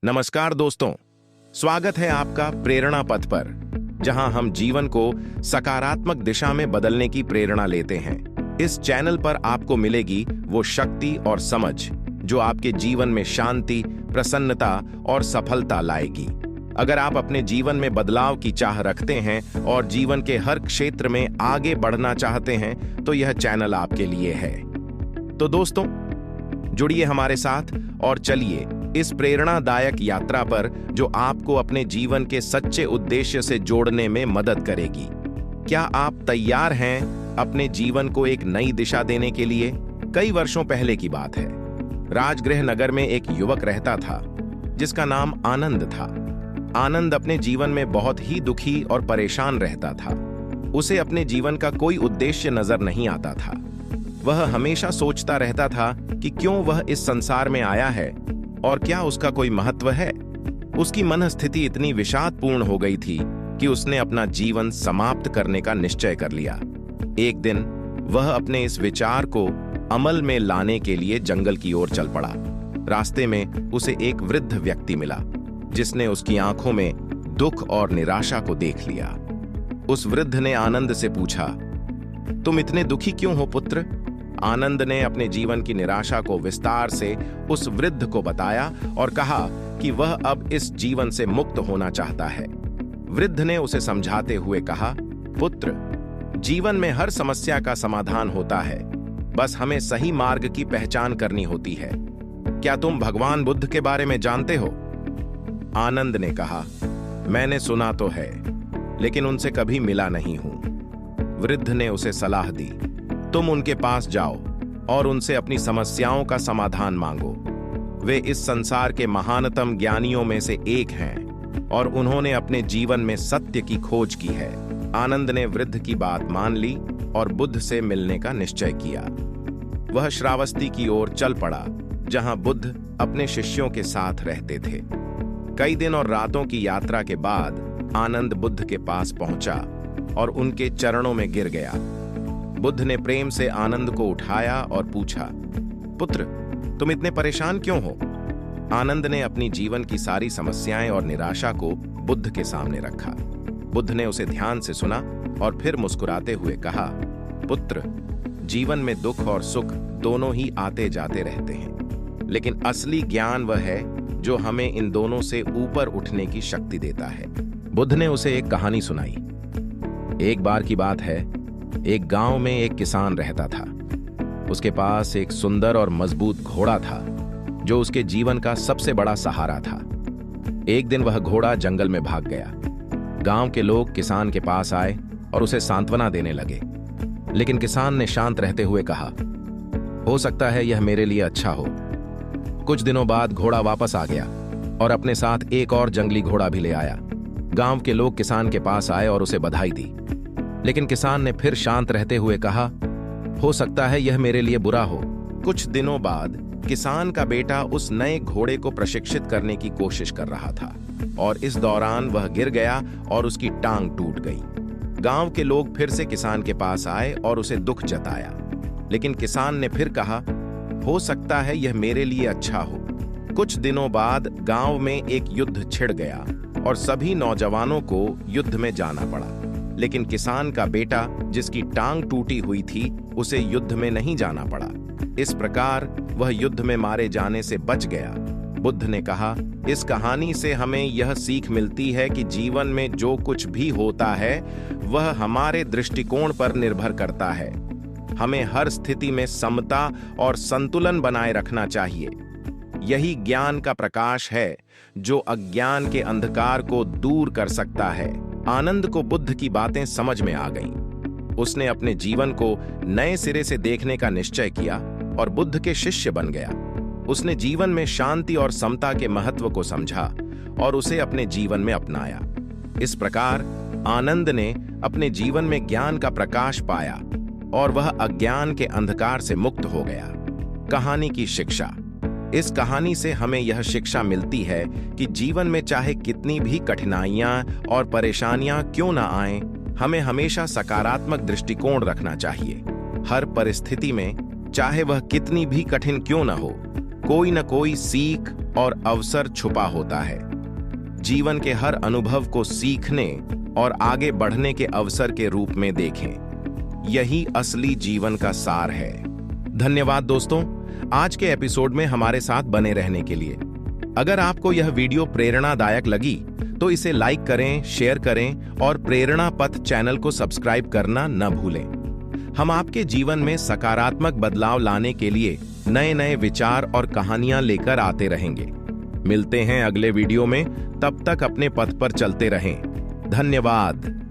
नमस्कार दोस्तों, स्वागत है आपका प्रेरणा पथ पर, जहां हम जीवन को सकारात्मक दिशा में बदलने की प्रेरणा लेते हैं। इस चैनल पर आपको मिलेगी वो शक्ति और समझ जो आपके जीवन में शांति, प्रसन्नता और सफलता लाएगी। अगर आप अपने जीवन में बदलाव की चाह रखते हैं और जीवन के हर क्षेत्र में आगे बढ़ना चाहते हैं, तो यह चैनल आपके लिए है। तो दोस्तों, जुड़िए हमारे साथ और चलिए इस प्रेरणादायक यात्रा पर, जो आपको अपने जीवन के सच्चे उद्देश्य से जोड़ने में मदद करेगी। क्या आप तैयार हैं अपने जीवन को एक नई दिशा देने के लिए? कई वर्षों पहले की बात है। राजगृह नगर में एक युवक रहता था जिसका नाम आनंद था। आनंद अपने जीवन में बहुत ही दुखी और परेशान रहता था। उसे अपने जीवन का कोई उद्देश्य नजर नहीं आता था। वह हमेशा सोचता रहता था कि क्यों वह इस संसार में आया है और क्या उसका कोई महत्व है। उसकी मनस्थिति इतनी विषादपूर्ण हो गई थी कि उसने अपना जीवन समाप्त करने का निश्चय कर लिया। एक दिन वह अपने इस विचार को अमल में लाने के लिए जंगल की ओर चल पड़ा। रास्ते में उसे एक वृद्ध व्यक्ति मिला जिसने उसकी आंखों में दुख और निराशा को देख लिया। उस वृद्ध ने आनंद से पूछा, तुम इतने दुखी क्यों हो पुत्र? आनंद ने अपने जीवन की निराशा को विस्तार से उस वृद्ध को बताया और कहा कि वह अब इस जीवन से मुक्त होना चाहता है। वृद्ध ने उसे समझाते हुए कहा, पुत्र, जीवन में हर समस्या का समाधान होता है, बस हमें सही मार्ग की पहचान करनी होती है। क्या तुम भगवान बुद्ध के बारे में जानते हो? आनंद ने कहा, मैंने सुना तो है, लेकिन उनसे कभी मिला नहीं हूं। वृद्ध ने उसे सलाह दी, तुम उनके पास जाओ और उनसे अपनी समस्याओं का समाधान मांगो। वे इस संसार के महानतम ज्ञानियों में से एक हैं और उन्होंने अपने जीवन में सत्य की खोज की है। आनंद ने वृद्ध की बात मान ली और बुद्ध से मिलने का निश्चय किया। वह श्रावस्ती की ओर चल पड़ा, जहां बुद्ध अपने शिष्यों के साथ रहते थे। कई दिन और रातों की यात्रा के बाद आनंद बुद्ध के पास पहुंचा और उनके चरणों में गिर गया। बुद्ध ने प्रेम से आनंद को उठाया और पूछा, पुत्र, तुम इतने परेशान क्यों हो? आनंद ने अपनी जीवन की सारी समस्याएं और निराशा को बुद्ध के सामने रखा। बुद्ध ने उसे ध्यान से सुना और फिर मुस्कुराते हुए कहा, पुत्र, जीवन में दुख और सुख दोनों ही आते जाते रहते हैं, लेकिन असली ज्ञान वह है जो हमें इन दोनों से ऊपर उठने की शक्ति देता है। बुद्ध ने उसे एक कहानी सुनाई। एक बार की बात है, एक गांव में एक किसान रहता था। उसके पास एक सुंदर और मजबूत घोड़ा था जो उसके जीवन का सबसे बड़ा सहारा था। एक दिन वह घोड़ा जंगल में भाग गया। गांव के लोग किसान के पास आए और उसे सांत्वना देने लगे, लेकिन किसान ने शांत रहते हुए कहा, हो सकता है यह मेरे लिए अच्छा हो। कुछ दिनों बाद घोड़ा वापस आ गया और अपने साथ एक और जंगली घोड़ा भी ले आया। गांव के लोग किसान के पास आए और उसे बधाई दी, लेकिन किसान ने फिर शांत रहते हुए कहा, हो सकता है यह मेरे लिए बुरा हो। कुछ दिनों बाद किसान का बेटा उस नए घोड़े को प्रशिक्षित करने की कोशिश कर रहा था और इस दौरान वह गिर गया और उसकी टांग टूट गई। गांव के लोग फिर से किसान के पास आए और उसे दुख जताया, लेकिन किसान ने फिर कहा, हो सकता है यह मेरे लिए अच्छा हो। कुछ दिनों बाद गांव में एक युद्ध छिड़ गया और सभी नौजवानों को युद्ध में जाना पड़ा, लेकिन किसान का बेटा, जिसकी टांग टूटी हुई थी, उसे युद्ध में नहीं जाना पड़ा। इस प्रकार वह युद्ध में मारे जाने से बच गया। बुद्ध ने कहा, इस कहानी से हमें यह सीख मिलती है कि जीवन में जो कुछ भी होता है वह हमारे दृष्टिकोण पर निर्भर करता है। हमें हर स्थिति में समता और संतुलन बनाए रखना चाहिए। यही ज्ञान का प्रकाश है जो अज्ञान के अंधकार को दूर कर सकता है। आनंद को बुद्ध की बातें समझ में आ गईं। उसने अपने जीवन को नए सिरे से देखने का निश्चय किया और बुद्ध के शिष्य बन गया। उसने जीवन में शांति और समता के महत्व को समझा और उसे अपने जीवन में अपनाया। इस प्रकार आनंद ने अपने जीवन में ज्ञान का प्रकाश पाया और वह अज्ञान के अंधकार से मुक्त हो गया। कहानी की शिक्षा। इस कहानी से हमें यह शिक्षा मिलती है कि जीवन में चाहे कितनी भी कठिनाइयां और परेशानियां क्यों ना आएं, हमें हमेशा सकारात्मक दृष्टिकोण रखना चाहिए। हर परिस्थिति में, चाहे वह कितनी भी कठिन क्यों ना हो, कोई न कोई सीख और अवसर छुपा होता है। जीवन के हर अनुभव को सीखने और आगे बढ़ने के अवसर के रूप में देखें। यही असली जीवन का सार है। धन्यवाद दोस्तों, आज के एपिसोड में हमारे साथ बने रहने के लिए। अगर आपको यह वीडियो प्रेरणादायक लगी तो इसे लाइक करें, शेयर करें और प्रेरणा पथ चैनल को सब्सक्राइब करना न भूलें। हम आपके जीवन में सकारात्मक बदलाव लाने के लिए नए नए विचार और कहानियां लेकर आते रहेंगे। मिलते हैं अगले वीडियो में, तब तक अपने पथ पर चलते रहें। धन्यवाद।